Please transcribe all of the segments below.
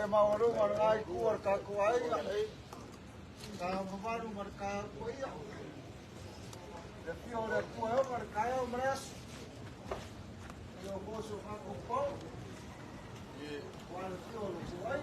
mawaru markai kuar kakuai kamaru markai kuai Defio de kuai markai omras yo gozo kakupo wal fio lo kuai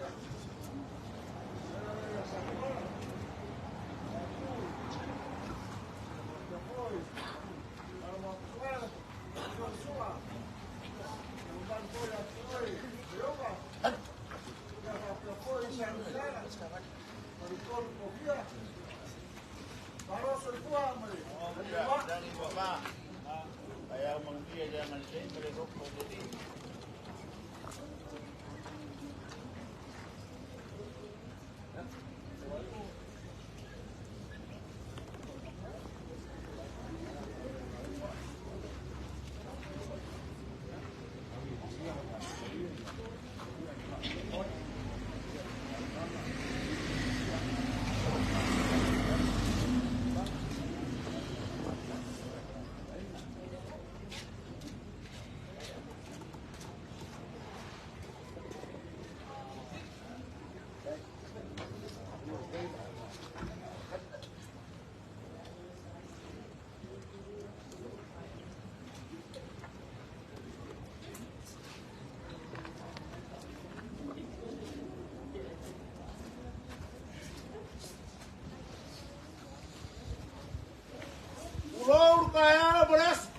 Pulau kaya beras,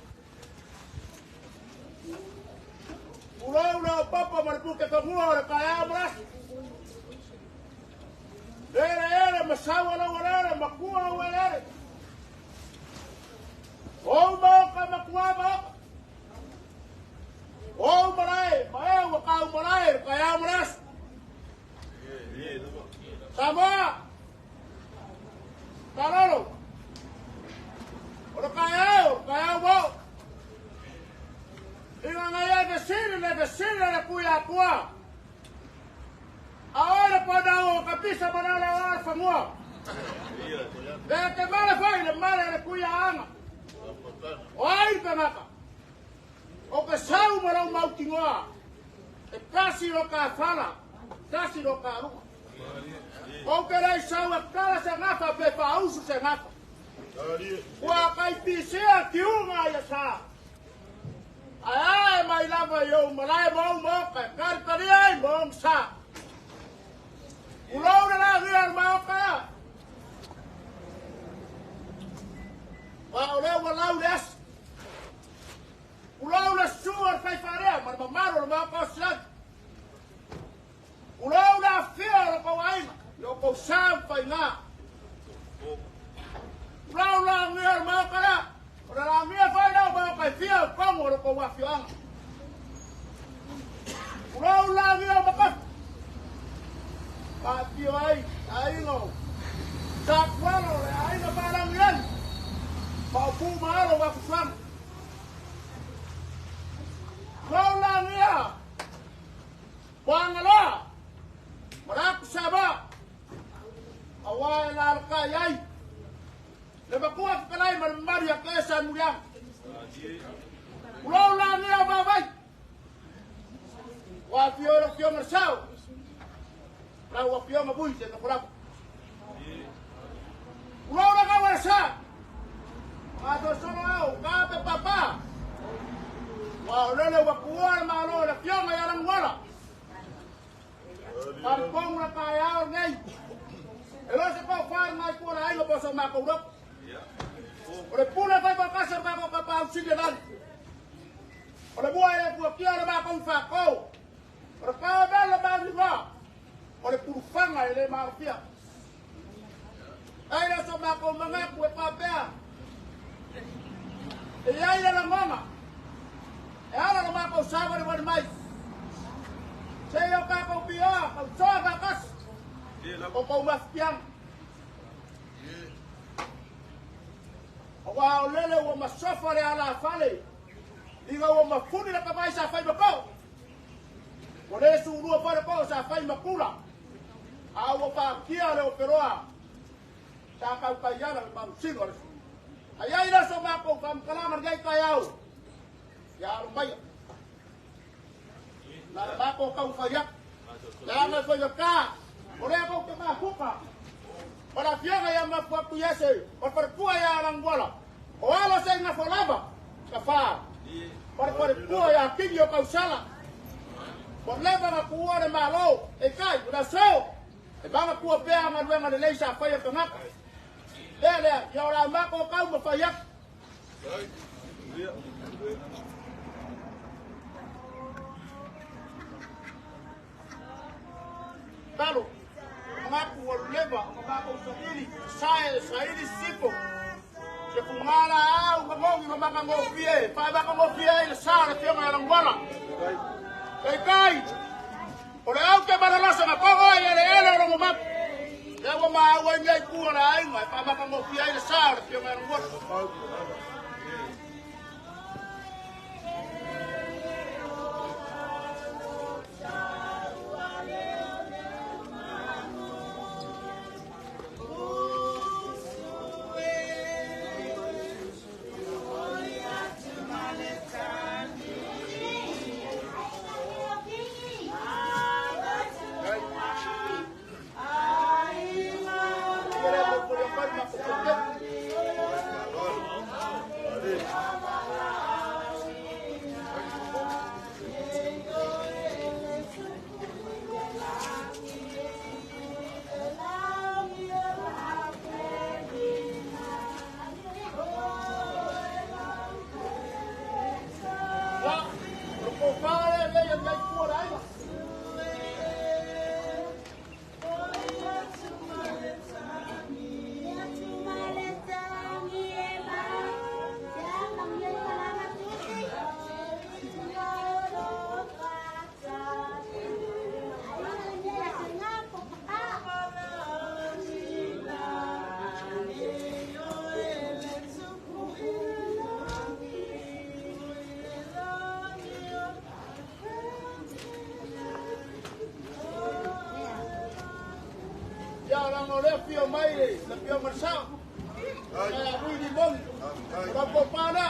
pulau na papa marpuke kamua kaya beras. Ere masawa na wala makua wala. Oh mau ka makua mo. Oh marai, mai wakau marai kaya beras. Sama. Taralo. Ora kaya mo. Inga ngaya de sine na kuya kuah. Ahora podamos capisa para la famua. De que mala fue la mala de cuya ama. Oi tanaka. O que sau para un mautingoa. E casi lo ka fala. Casi lo ka ru. O que dai sau a kala se ngafa pe pa usu se ngafa. Wa kai pisea ki unga ya sa. Ai mai lava yo malai mo ka kar kariai mo sa. Pulau na lang yan, mga kaya. Walau les. Pulau na suwar kay pare, marmamaro na mga kausilag. Pulau na fia na kawain, yung kausam kay nga. Pulau lang yan, mga kaya. Para lang yan, kaya na mga kay fia, pango na kawafiang. Pulau lang yan, mga kaya. Patio ay no. Sakwalo ay na parang yan. Paupo mahalo wakusan. Lola niya. Wangala. Marak saba. Away larkayay. Lebakuat kalay marmarya kesan muyang. Lola niya babay. Wapio rakyo marsaw. Lawa pio mabuy sa kapurap. Ulo na ka wasa. Ato sorao, kata papa. Wa lele wakuan malo na pio mayarang wala. Kampong na kaya ngay. Elo sa ko far ngay ko na ay po sa makurap. Ore pula pa bakasar ba ko kapau sigalan. Ore buhay ko kya na ba kong fako. Ore ka ba la ba ba. Oleh purfang ay le mafia. Ay na so mako mga kwe papea. E ay na mama. E ala na mako sabar wan mai. Sayo ka ko pia, ko soga kas. Ko ko mafiang. Wa lele wa masafare ala fale. Diga wa mafuni na kamai sa fai bako. Por eso uno para ko sa fai makula. Awa pa kia le operoa. Sa kau kaya na pangsingo. Ayay na so mako kam kalamar gay kayaw. Ya rumay. Na mako kau fayak. Jangan berjaka. Oleh kau kena kuka. Pada tiada yang mampu yese. Perpua yang orang bola. Walau saya nak folaba. Kafa. Perpua yang tinggi kau salah. Perleba nak kuat de malo. Kai, udah so. Bang kuat pea ngadwe Malaysia faya kenak. Dele, ya orang mak kau berfayak. Lalu, mengaku waleba, mengaku sahili sipo. Sekumara au ngongi mabaka ngofie, pa baka ngofie ile sara pia ngala ngwala. Kai. Ole au ke barasa na pogo ele ro map. Yawo ma wenye ku na ai ma pa baka ngofie ile sara pia ngala ngwala. Orang oleh pio mai, pio marsau. Saya bui di bom. Berapa pada?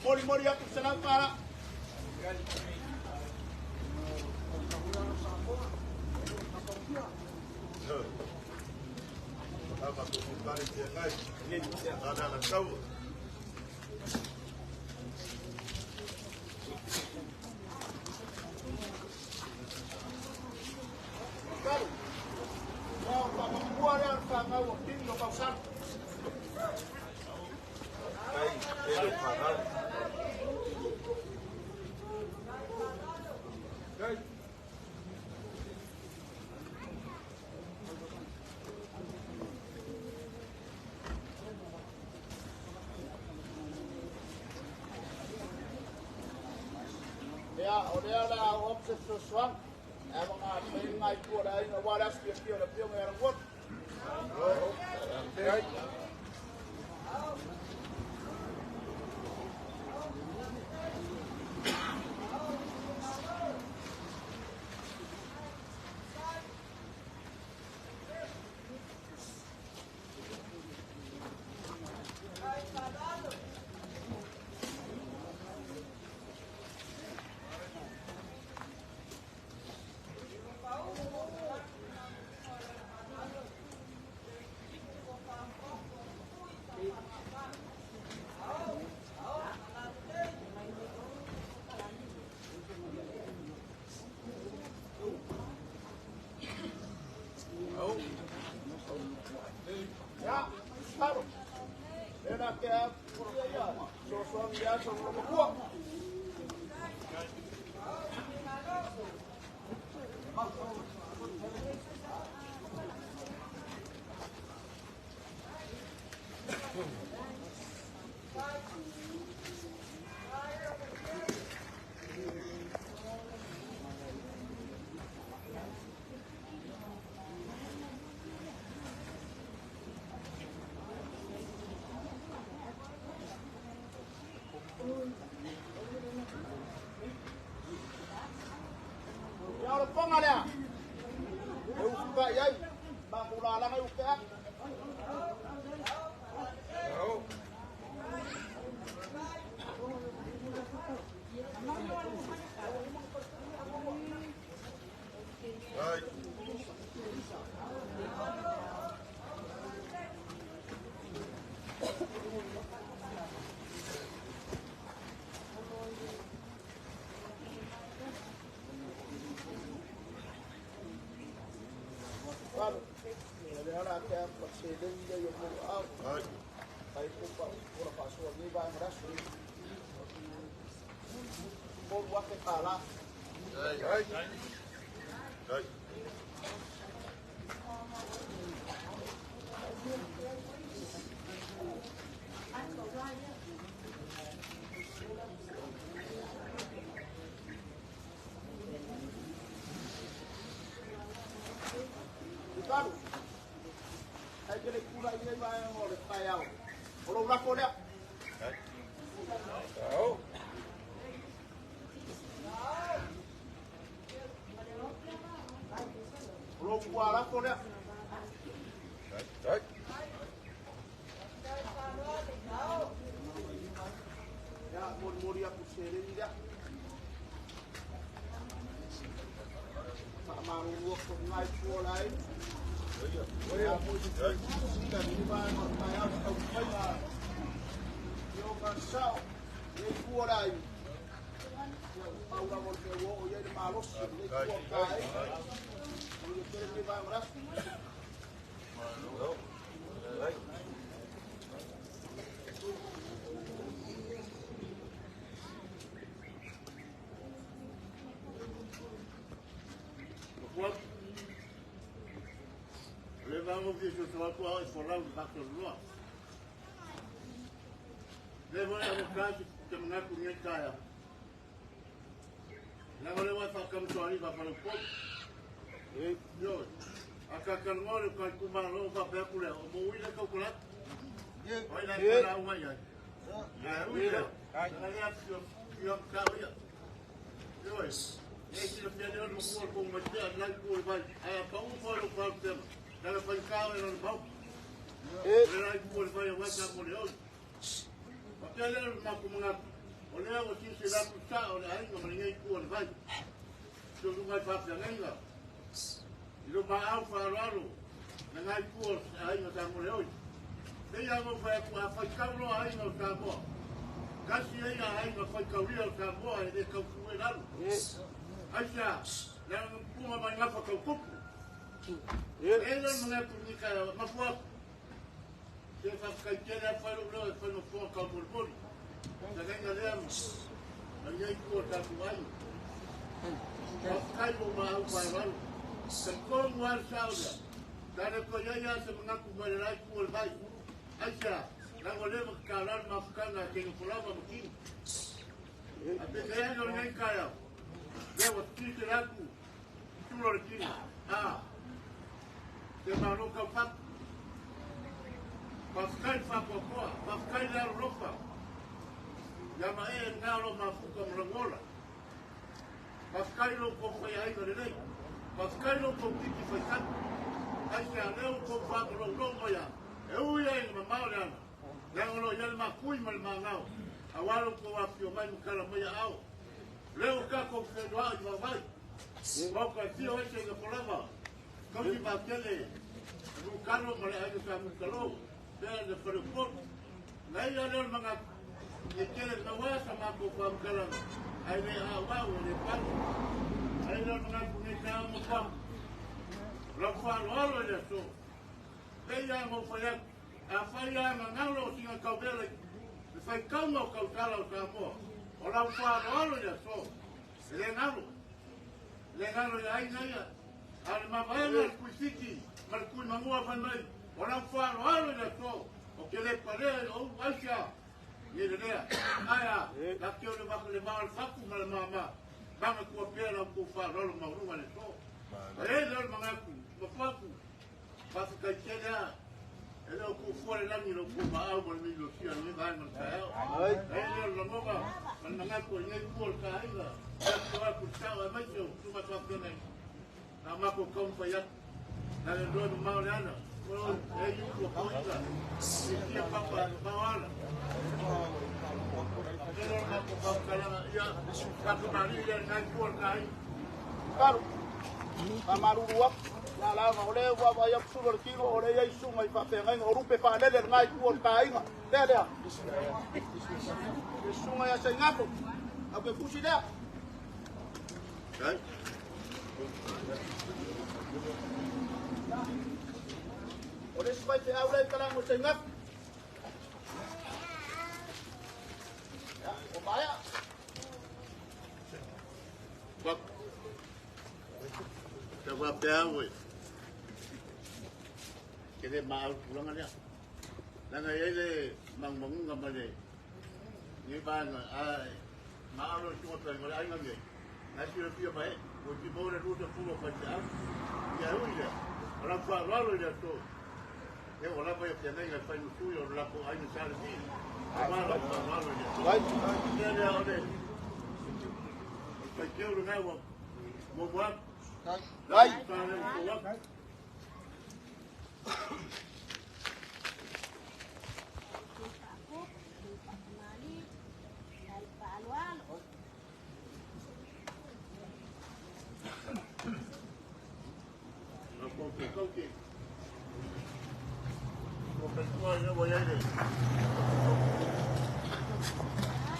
Mori aku senang para. Apa tu pari dia kai? Ini ada nak tahu. Ya, udah lah, opsi sesuatu. Emang ada ngai kuat ada yang waras dia merang kuat. Ada. Eu suka yai. Bang ulalang ay ukeak. ke pa se le yo mo a ai ko pa ora pa so ni ba ngara so mo wa ke pala ai Claro. Hay que le cura y le va a morir para allá. O lo blanco de. O lo guarda con él. Ya, morir a puser ya. Sama ruang sungai pulai. Ya, mungkin sudah di mana saya tahu saya. Yo cansado, le pulai. Mau dah mau ke wo, ya di malos, le pulai. Kalau kita ni bawa beras. Levamos isso só para explorar os barcos do norte. Levamos a casa que não conhece caia. Levamos a fazer como só para o povo. E eu, a cacanora com a cumarão para pegar por ela. O moída que eu coloco. Olha lá para uma aí. É, olha. Olha a pior caia. Dois. Esse é o pior no corpo com uma terra lá por vai. É para um fora o qual tema. Dalam pangkau yang bau, lelaki boleh bayar macam boleh on. Macam mana aku mengaku? Oleh aku sih sedang usah oleh hari kemarin ikut baik. Cuma apa yang enggak? Itu maaf faru, dengan ikut hari macam boleh on. Dia mau bayar apa kau lo hari macam apa? Kasih dia hari macam kau dia macam apa? Dia kau kuat lalu. Aisyah, yang pun banyak apa kau kupu. Ele não é comunica, mas foi. Se faz caixinha para o lado, para no fundo calculado. Já ganha lemos. Aí aí corta o banho. Mas cai o mal para lá. Se como ar sauda. Cara colheia se não comer lá com o banho. Aí já, lá o lemo calar mas cana que no fulava aqui. Até que não nem caia. Eu tive lá com tudo aqui. Ah. Te malu kau pak, paskai pak apa, paskai dalam lupa. Yang ngalo mafu kau merengola. Paskai lo kau fayai kau ni, paskai lo kau tiki fayat. Aisyah leo kau pak lo maya. Yang mamau dan, yang lo yang makui malmangau. Awal kau waktu mai mukalla maya au. Leo kau fedwa ibabai. Kau kasih orang yang kolama. Kau di bakele, bukan mereka itu kamu kalau dia ada perempuan, ngai ada orang ngekele nawa sama aku faham kalau, ini awal ini pan, ada orang punya kamu faham, lakukan lalu dia tu, dia mau faham, apa yang mengalau singa kau beli, faham kau mau kau kalau kamu, orang faham lalu dia tu, lengalu yang ini ya. Al-Mabana al-Kusiki, Malkun Mamua Fanmai, orang faham lalu dia tu, okey pada orang Aisyah, ni dia, ayah, laki orang bakal lebar faku malam mama, bang aku apel aku faham lalu mau rumah dia tu, lalu mengaku, berfaku, pas kajian dia, aku faham lagi aku mahu bermilusia ni bahan saya, lalu mengaku, mengaku ni kuat kaya, aku aku tahu macam cuma tu ni. Nama aku kau payah, ada dua mau mana? Kalau itu kau juga, siapa apa bawaan? Kalau aku kau kalau ya, aku balik dan naik kuat naik. Baru, amaru ruak, nala oleh wa bayar sulur kilo oleh ya isu mai pakai ngai orang pepa lele naik kuat naik. Dia. Isu mai saya ngaku, aku pusi dia. Oleh sebab itu awal kalang mo sengap. Ya, upaya. Bak. Sebab dia weh. Kini maaf pulang aja. Nang ayah mang ngambil ni. Ni bang maaf lo cuma terima ayah ngambil. Nasi lebih apa? Mungkin boleh dulu pulau kerja. Ya udah. Orang tua lalu dia tu. Dia orang banyak yang nak find suyo orang pun ayah cari ni. Lalu dia. Baik. Dia ada. Kerja orang awak. Mau buat. Baik.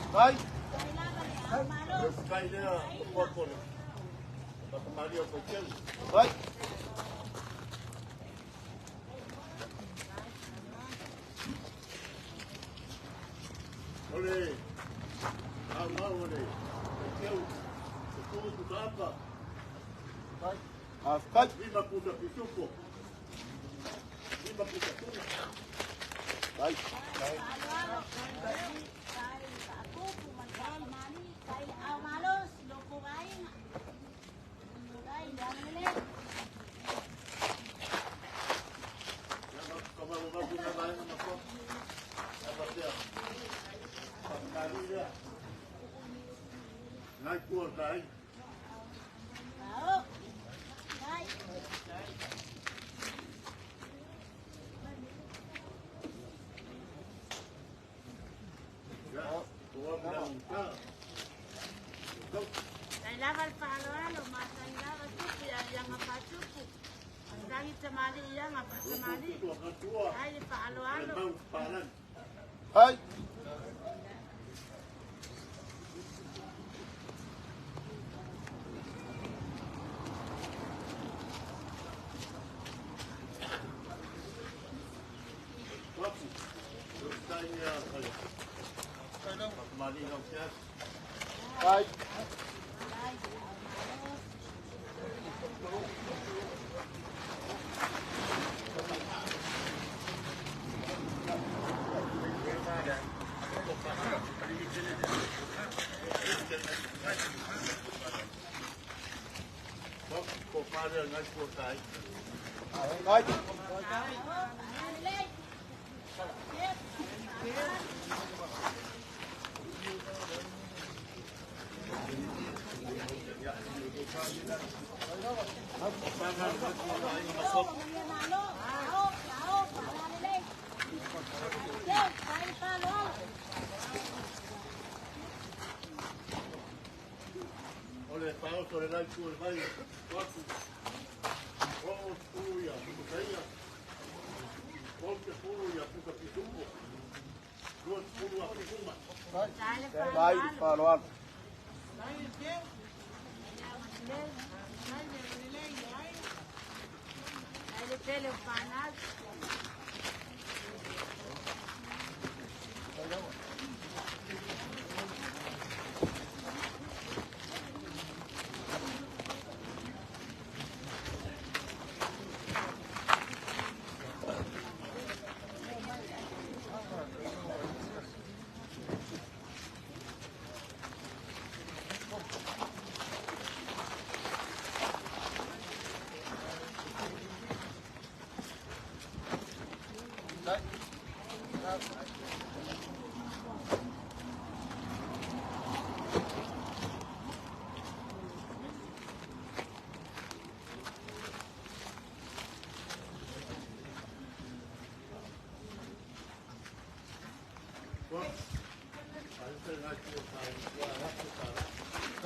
Baik. Sekali dia buat pun. Bapak Mario kecil. Baik. Oleh. Mau oleh. Kecil. Betul tu apa? Baik. Afkat 50 pisuko. 50 pisuko. Baik. Baik. Naik kuat naik. Kailangan palo-halo, masailangan suki, yang apa suki. Ang langit sa mali, yang apa sa mali. Ay, palo-halo. Hai. Hai. Oleh tahu sore lagi tu lagi waktu. Oh, puya, tu saya. Volta puya, tu kapitulo. Dua puya aku cuma. Baik, pahlawan. Telepanas.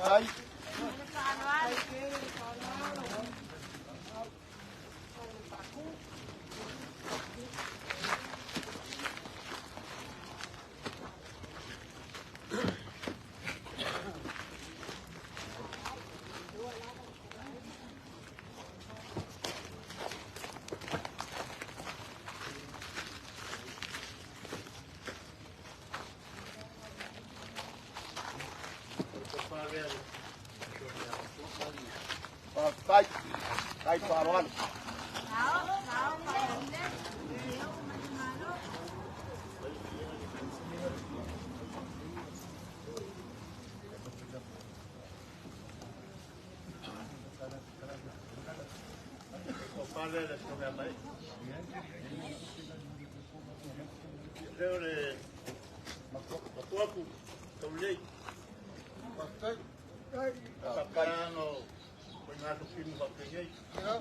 Hai. Paruan.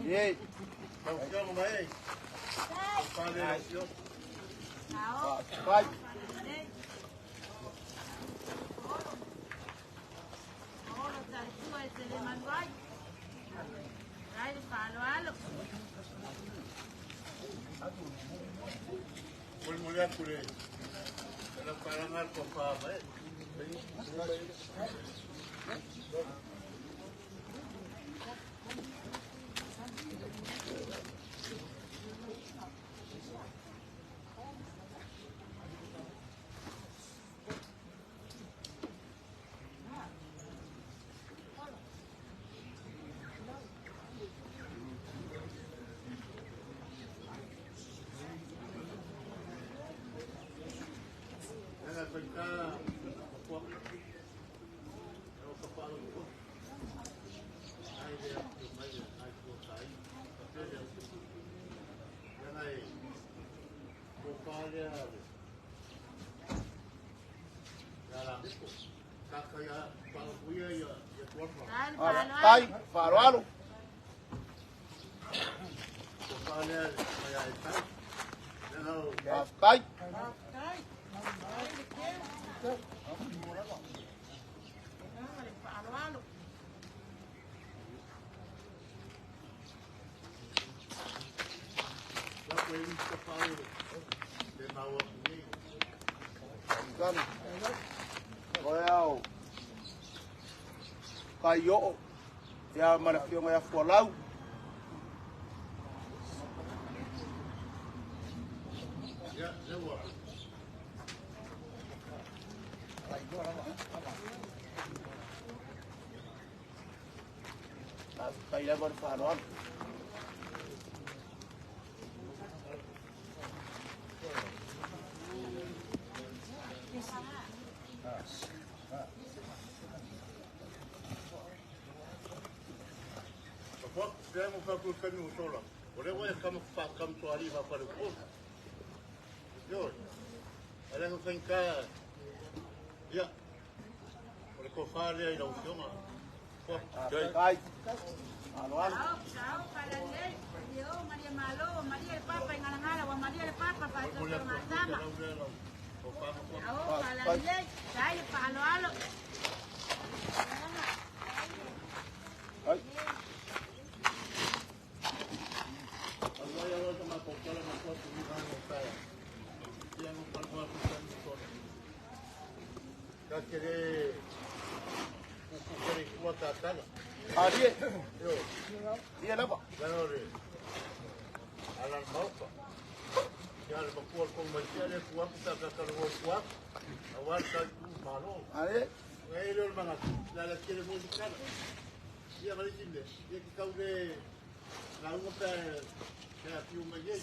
Ye. Vai. Mulher por ele. Ela para na copa, vai. Tay, Paruan. Tay. Well, kayo ya marafio ya folau. Kaya ba Paruan? Temos para o caminho solo. Por isso é como tu arriba para o povo. Eu, ela não tem cá. Já. Por que eu falo aí não chama. Tay. Paruan. Maria Malo, Maria el Papa en Alangala, o Maria el Papa para que se matama. Ahora la ley, dai palo alo. Ay. Dia. Dia apa? Alan Maupa. Jangan berkuat komersial dia kuat kita akan kuat. Awal kali malu. Ade. Ngayon mga lala kile mo kan. Dia balik sini. Dia kau de lalu apa ya piu magi.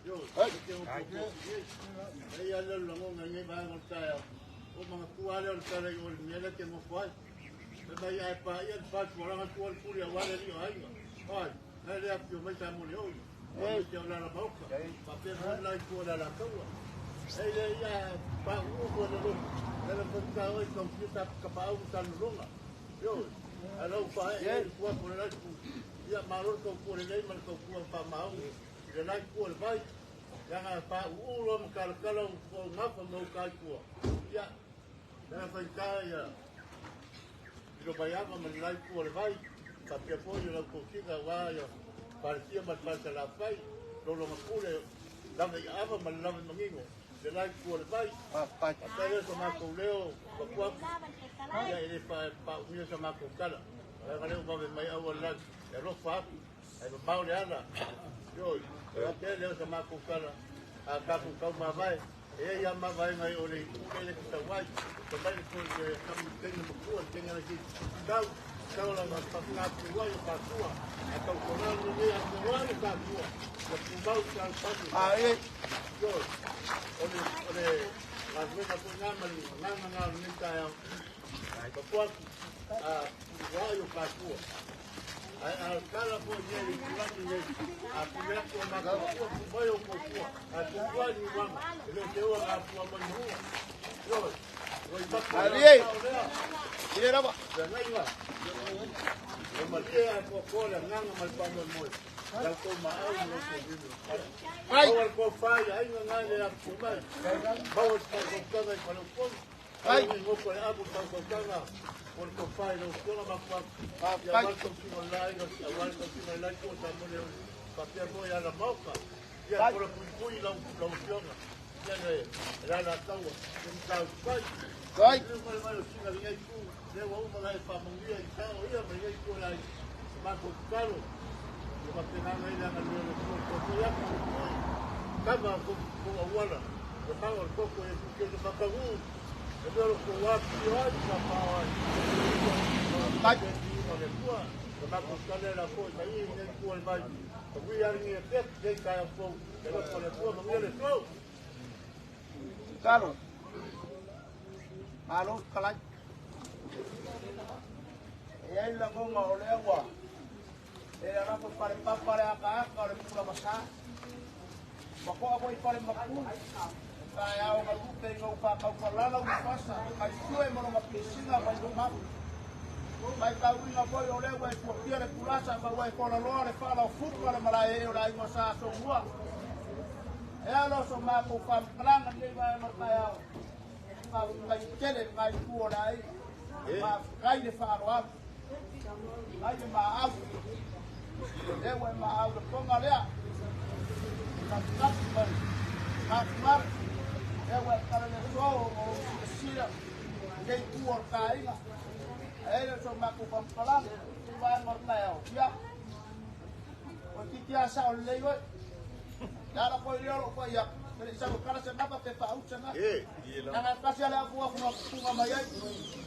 Yo, dia mau pergi. Dia lalu lalu ngai bangun saya. O mga kuala kala yo niya ke mo kuat. Tapi apa ya pas orang kual kuliah awal ni ai. Ai, dia piu mai sa mo yo. Dia lalu mau. Tapi orang kuala la kau. Ya, Pak Ugo dalam bentuk komputer kapau tanurunga. Yo, kalau Pak kuat boleh ya marur kau boleh mal kau kuat Pak mau. Dia nak kuat baik. Jangan Pak Ugo kalau ngapa mau kau kuat. Ya, dalam bentuk ya. Kalau bayar menilai kuat baik. Tapi apa yang kau kira wah ya. Partia masalah baik. Kalau makule, dalam apa malam mengingat. Dia kuat baik. Saya sama aku Leo, bakuak. Ya ini Pak punya sama aku kala. Kalau bawa mai awal lagi, terus Pak, ada bau dia ada. Yo, dia Leo sama aku kala. Aku kau mabai. Yang mabai mai oleh ini kita wai. Kembali pun kami tengah berkuat tengah lagi. Kau Kau la mapakapu wa yo katua. Atau koran ni ate wa yo katua. La kumbau ka patu. Ai. Yo. Ole las venas ko ngama ni kaya. Ai ko kwa wa yo katua. Ai kala ko ni kulati ni. A kumela ko makapu ko yo ko kwa. A kwa ni wa. Ele tewa ka kwa mo. Yo. Ari. Ini apa? Jangan iwa. Malia ko ko la nganga mal pamo mo. La ko mau no ko dino. Ai ko fai ai nganga ya kuma. Bawo ko ko ka ko ko. Ai ngo ko abu ko kana. Por ko fai no ko ma ko. Ya mal ko ki online no igual ko ki online ko ta mo le papel mo ya la moca. Ya por ko la opción. Ya era la tawa. En tal fai. Ai. Lewa uma lai whamungia I tau ia mai ngai kua lai mako karo. Ia mapenanga I langa lua le kua kua ia kua kua. Kama kua uana. Ia kama o koko e kuke le makawu. Ia lua kua wapi o ai ka pao ai. Ia kua le kua. Ia mako kare la kua i mai ngai kua le mai. Ia kui aringi e pek kei kaya kou. Ia lua kua le kua mangia le kou. Karo. Alo, kalai. Ia la gonga o le agua. E ara ko pare papare aka ka le pula basa. Bako ako I pare maku. Ka ia o maku te ngo pa ka lala u pasa. Ai sue mo ma pisinga mai do maku. Mai ka winga boy o le agua e ko pia le pulasa ma wai ko la lore fa la fupa le mala e o la ingo sa so ngua. E alo so ma ko fa planga le vai ma ka ia. Ka tele mai ku o lai. Ma kai le fa ro ai ma au e wa ma au le ponga lea ka e wa kala le so o sira ke tu o kainga e le so ma ku pala va morna ya o ti tia sa o le yo ya la ko yo ko ya pero sa ko kala se mapa te pa ucha na na ka se la ku ku ma ya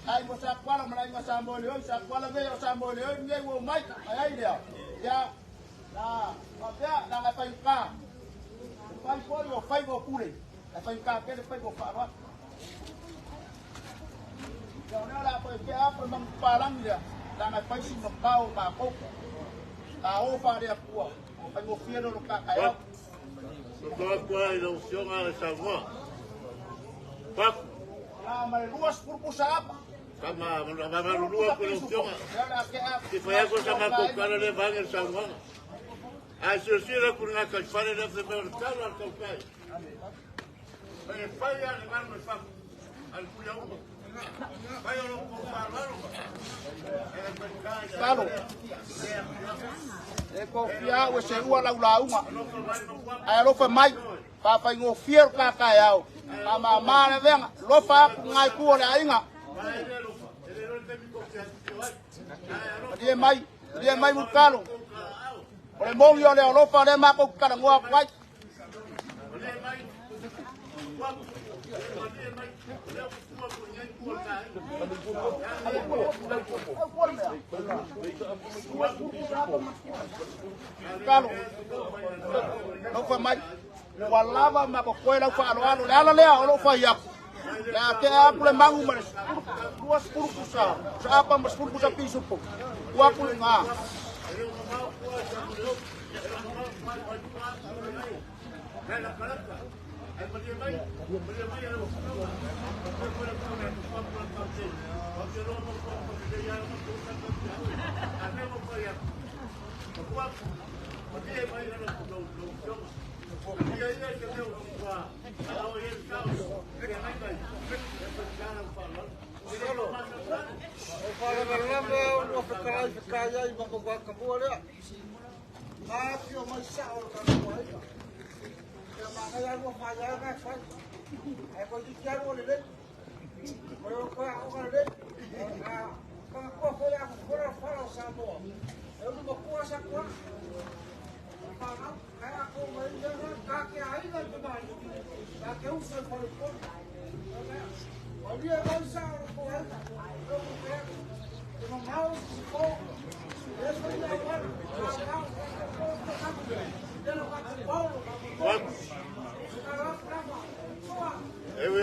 ai mo sa kwala mala ngo sa mo le sa kwala ve sa mo le nge wo mai ai dia ya na pa ya na la pa ka pa ko yo fa go pure la pa ka ke le pa go fa wa ya na la pa ke a pa mang palang dia la na pa si mo pau ma ko ta o fa dia ku pa go fiero no ka ya Toda cual la opción a esa voz. Paco. Ah, mas duas purpus apa? Sama mamalulua con la opción. Si fue algo sama con cara de van el San Juan. A su sierra con una calfare de mercado al caucay. Pero falla le van el Paco. Al cuya uno. Falla lo con bárbaro. Claro. E ko fia o se ua la unga. Ai lo fa mai. Pa fa ngo fier ka ka yao. Ma ma le venga. Lo fa ngai ku le ainga. Dia mai mu kalo. Ole mo yo le lo fa le ma ko ka ngo kwai. Kalo. No fa mai. Walava ma ko koela fa alo le ala le alo fa ya. La ke a pule mangu mas. Duas purpusa. Sa apa mas purpusa pisu po. Wa ku nga.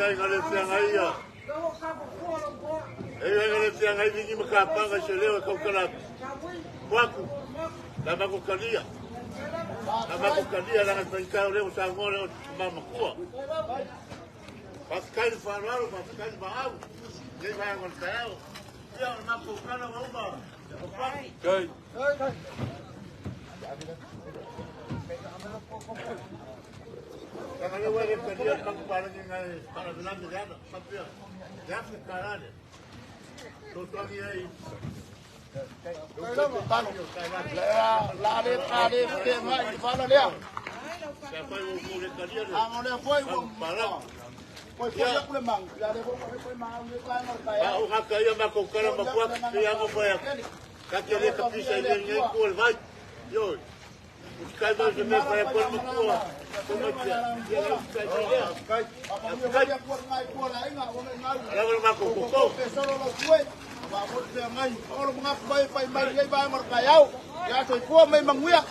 ai ngale tianga ia. Ai ngale tianga i ni makapanga se leo ka kala. Waku. La bako kalia. La bako kalia la ngai leo sa ngore o mama kua. Pascal Fararo, Pascal Baau. Nei vai ngol tao. Ia na ko kana uma. Kai. Kalau awak kerja pangkalan dengan para belanja dia, sampai dia sekarang ni. Total ni. Lari ke mai di mana dia? Siapa yang boleh kerja ni? Angolnya foi barang. Foi aku lemang. Lari foi mau ni kan kaya. Aku kaya makau kalau makuat dia aku bayar. Kaki dia kepisah dia ni kuat baik. Yo. Buscar dois de meio para pôr uma cua. Como é que é? Leva uma cocô. Orang mengaku baik baik baik baik markayau. Ya, saya kuat memang muak.